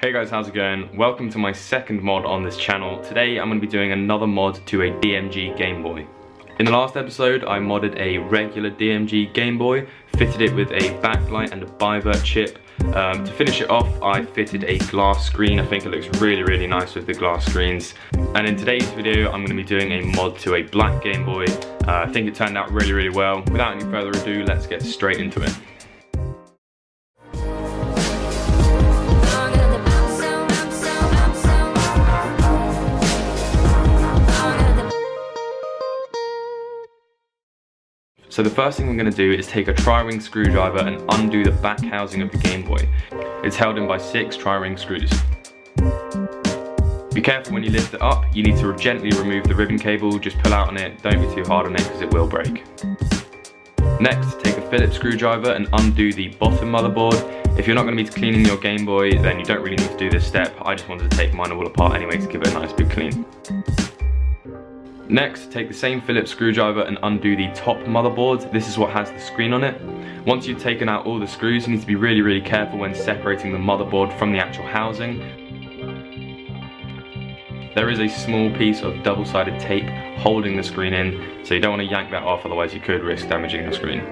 Hey guys, how's it going? Welcome to my second mod on this channel. Today I'm going to be doing another mod to a DMG Game Boy. In the last episode I modded a regular DMG Game Boy, fitted it with a backlight and a Bivert chip. To finish it off I fitted a glass screen. I think it looks really nice with the glass screens. And in today's video I'm going to be doing a mod to a black Game Boy. I think it turned out really well. Without any further ado, let's get straight into it. So the first thing I'm going to do is take a tri-ring screwdriver and undo the back housing of the Game Boy. It's held in by 6 tri-ring screws. Be careful when you lift it up, you need to gently remove the ribbon cable, just pull out on it, don't be too hard on it because it will break. Next, take a Phillips screwdriver and undo the bottom motherboard. If you're not going to be cleaning your Game Boy, then you don't really need to do this step. I just wanted to take mine all apart anyway to give it a nice big clean. Next, take the same Phillips screwdriver and undo the top motherboard. This is what has the screen on it. Once you've taken out all the screws, you need to be really careful when separating the motherboard from the actual housing. There is a small piece of double-sided tape holding the screen in, so you don't want to yank that off, otherwise you could risk damaging the screen.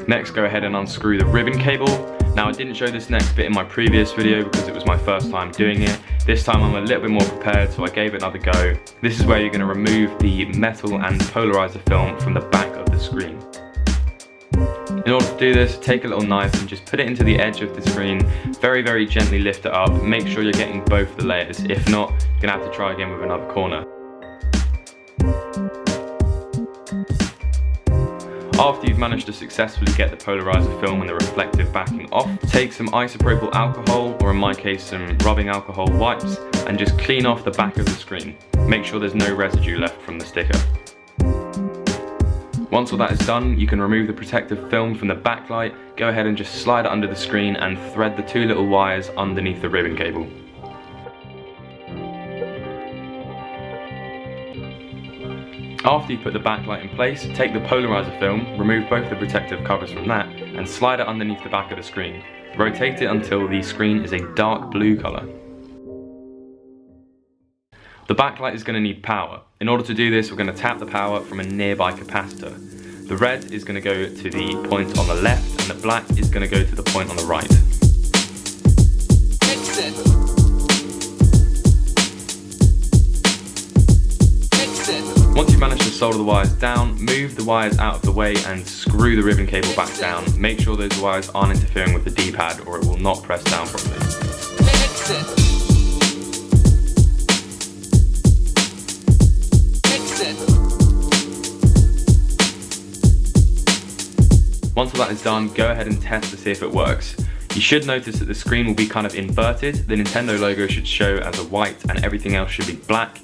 Next, go ahead and unscrew the ribbon cable. Now I didn't show this next bit in my previous video because it was my first time doing it. This time I'm a little bit more prepared, so I gave it another go. This is where you're going to remove the metal and polarizer film from the back of the screen. In order to do this, take a little knife and just put it into the edge of the screen. Very gently lift it up. Make sure you're getting both the layers. If not, you're going to have to try again with another corner. After you've managed to successfully get the polarizer film and the reflective backing off, take some isopropyl alcohol, or in my case some rubbing alcohol wipes, and just clean off the back of the screen. Make sure there's no residue left from the sticker. Once all that is done, you can remove the protective film from the backlight, go ahead and just slide it under the screen and thread the 2 little wires underneath the ribbon cable. After you put the backlight in place, take the polarizer film, remove both the protective covers from that, and slide it underneath the back of the screen. Rotate it until the screen is a dark blue colour. The backlight is going to need power. In order to do this, we're going to tap the power from a nearby capacitor. The red is going to go to the point on the left, and the black is going to go to the point on the right. Once you've managed to solder the wires down, move the wires out of the way and screw the ribbon cable back down. Make sure those wires aren't interfering with the D-pad or it will not press down properly. Once all that is done, go ahead and test to see if it works. You should notice that the screen will be kind of inverted. The Nintendo logo should show as a white and everything else should be black.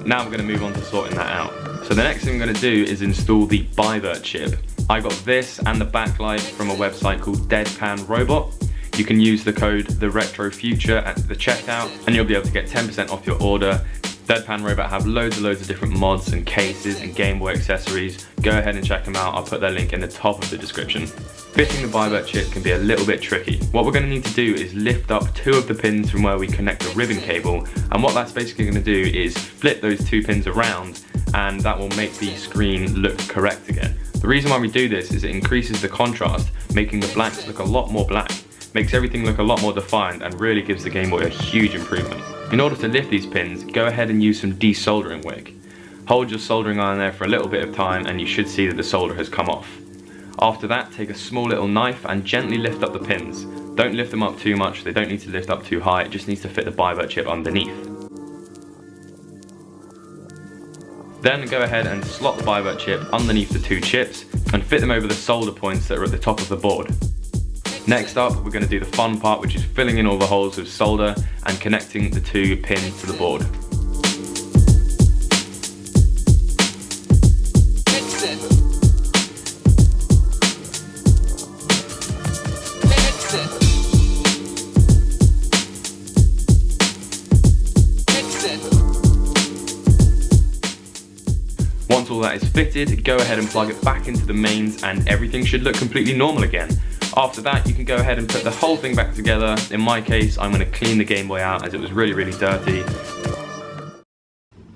Now we're going to move on to sorting that out. So the next thing I'm going to do is install the Bivert chip. I got this and the backlight from a website called Deadpan Robot. You can use the code TheRetroFuture at the checkout and you'll be able to get 10% off your order. Deadpan Robot have loads of different mods and cases and Game Boy accessories. Go ahead and check them out, I'll put their link in the top of the description. Fitting the Bivert chip can be a little bit tricky. What we're going to need to do is lift up 2 of the pins from where we connect the ribbon cable, and what that's basically going to do is flip those 2 pins around and that will make the screen look correct again. The reason why we do this is it increases the contrast, making the blacks look a lot more black, makes everything look a lot more defined and really gives the Game Boy a huge improvement. In order to lift these pins, go ahead and use some desoldering wick. Hold your soldering iron there for a little bit of time and you should see that the solder has come off. After that, take a small little knife and gently lift up the pins. Don't lift them up too much, they don't need to lift up too high, it just needs to fit the Bivert chip underneath. Then go ahead and slot the Bivert chip underneath the 2 chips and fit them over the solder points that are at the top of the board. Next up, we're going to do the fun part, which is filling in all the holes with solder and connecting the 2 pins to the board. Once all that is fitted, go ahead and plug it back into the mains and everything should look completely normal again. After that, you can go ahead and put the whole thing back together. In my case, I'm going to clean the Game Boy out as it was really, really dirty.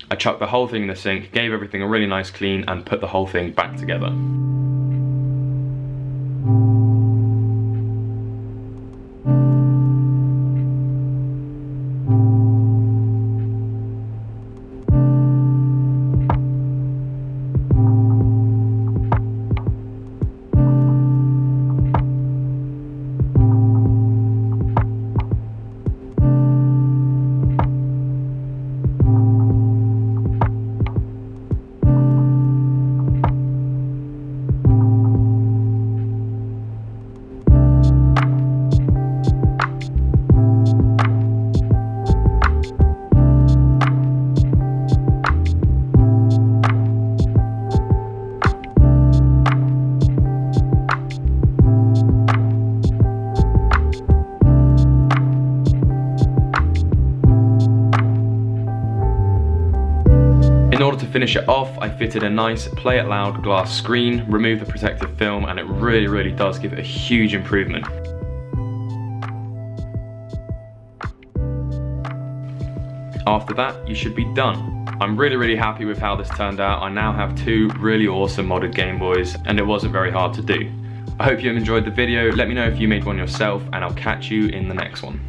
I chucked the whole thing in the sink, gave everything a really nice clean, and put the whole thing back together. In order to finish it off, I fitted a nice Play It Loud glass screen, removed the protective film, and it really does give it a huge improvement. After that, you should be done. I'm really happy with how this turned out. I now have two really awesome modded Game Boys, and it wasn't very hard to do. I hope you enjoyed the video. Let me know if you made one yourself, and I'll catch you in the next one.